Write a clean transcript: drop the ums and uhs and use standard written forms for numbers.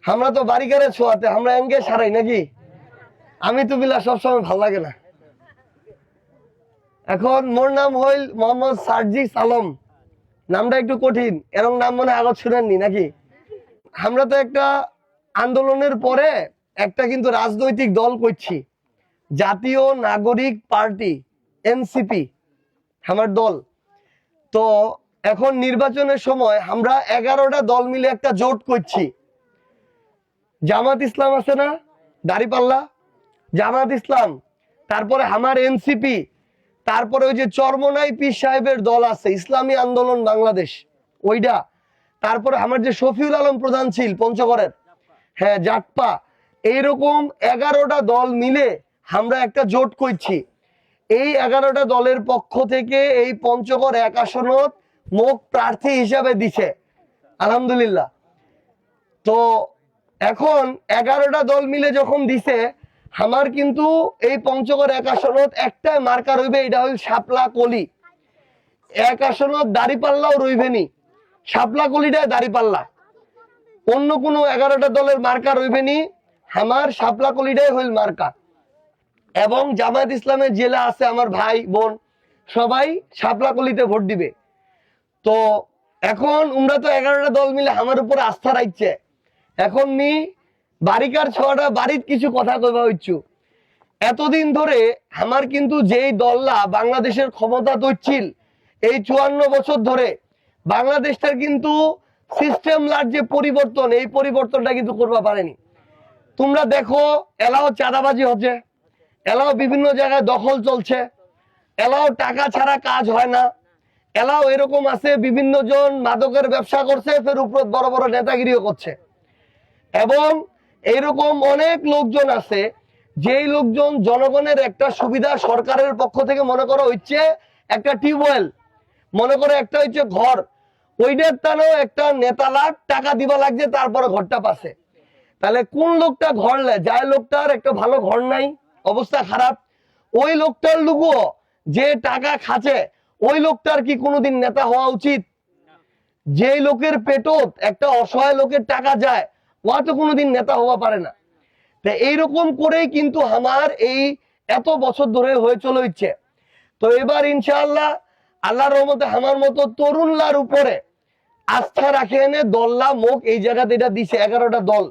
আমরা তো বাড়িঘরে ছোঁয়াতে আমরা এঙ্গে সারাই নাকি? আমি তো বিলা সবসময় ভাল লাগে না। এখন মোর নাম হইল মোহাম্মদ সার্জিস আলম। নামটা একটু কঠিন, এরকম নাম মনে আগত শুনেননি নাকি? আমরা তো একটা আন্দোলনের পরে একটা কিন্তু রাজনৈতিক দল করছি, জাতীয় নাগরিক পার্টি, এনসিপি আমার দল। তো এখন নির্বাচনের সময় আমরা 11টা দল মিলে একটা জোট করছি। জামাত ইসলাম আছে না, দাঁড়িপাল্লা, জামাত ইসলাম, তারপরে আমার এনসিপি, তারপরে ওই যে চরমনাই পীর সাহেবের দল আছে ইসলামী আন্দোলন বাংলাদেশ, ওইটা, তারপরে আমার যে শফিউল আলম প্রধান ছিল পঞ্চগড়ের, হ্যাঁ জাটপা, এইরকম 11টা দল মিলে আমরা একটা জোট করছি। এই 11টা দলের পক্ষ থেকে এই পঞ্চগড় 1 আসনত মোক প্রার্থী হিসাবে দিছে আলহামদুলিল্লাহ। তো এখন 11টা দল মিলে যখন দিছে, আমার কিন্তু এই পঞ্চগড় 1 আসনত একটা মার্কা রইবে, এটা হইল শাপলা কলি। 1 আসনত দাঁড়িপাল্লাও রইবেনি, শাপলা কলিটাই দাঁড়িপাল্লা, অন্য কোনো 11টা দলের মার্কা রইবেনি, আমার শাপলা কলিটাই হইল মার্কা। এবং জামায়াত ইসলামের জেলা আছে আমার ভাই বোন সবাই শাপলা কলিতে ভোট দিবে। তো এখন উমরা তো 11টা দল মিলে আমার উপর আস্থা রাখছে। এখন নি বাড়িকার ছোয়াটা বাড়ির কিছু কথা কইবা হইছু। এতদিন ধরে আমার কিন্তু যেই দললা বাংলাদেশের ক্ষমতা তৈছিল, এই 54 বছর ধরে বাংলাদেশটার কিন্তু সিস্টেমলার যে পরিবর্তন, এই পরিবর্তনটা কিন্তু করবা পারেনি। তোমরা দেখো এলাও চাঁদাবাজি হচ্ছে, এলাও বিভিন্ন জায়গায় দখল চলছে, এলাও টাকা ছাড়া কাজ হয় না, এলাও এরকম আছে বিভিন্ন জন মাদকের ব্যবসা করছে, ফের উপর বড় বড় নেতাগিরিও করছে। এবং এইরকম অনেক লোকজন আছে যেই লোকজন জনগণের একটা সুবিধা সরকারের পক্ষ থেকে মনে করো হচ্ছে একটা টিউবওয়েল, মনে করো একটা হচ্ছে ঘর, ওইটার টানেও একটা নেতালার টাকা দিবা লাগছে তারপরে ঘরটা পাচ্ছে। তাহলে কোন লোকটা ঘর নেয়, যাই লোকটার একটা ভালো ঘর নাই, অবস্থা খারাপ, ওই লোকটার লুকুও যে টাকা খাচ্ছে, ওই লোকটার কি কোনোদিন নেতা হওয়া উচিত? যে লোকের পেটত একটা অসহায় লোকের টাকা যায়, ও তো কোনোদিন নেতা হওয়া পারে না। এইরকম করেই কিন্তু আমার এই এত বছর ধরে হয়ে চলে ইচ্ছে। তো এবার ইনশাআল্লাহ আল্লাহর রহমতে আমার মতো তরুণলার উপরে আস্থা রাখে এনে দল্লা মুখ এই জায়গাতে এটা দিছে 11টা দল।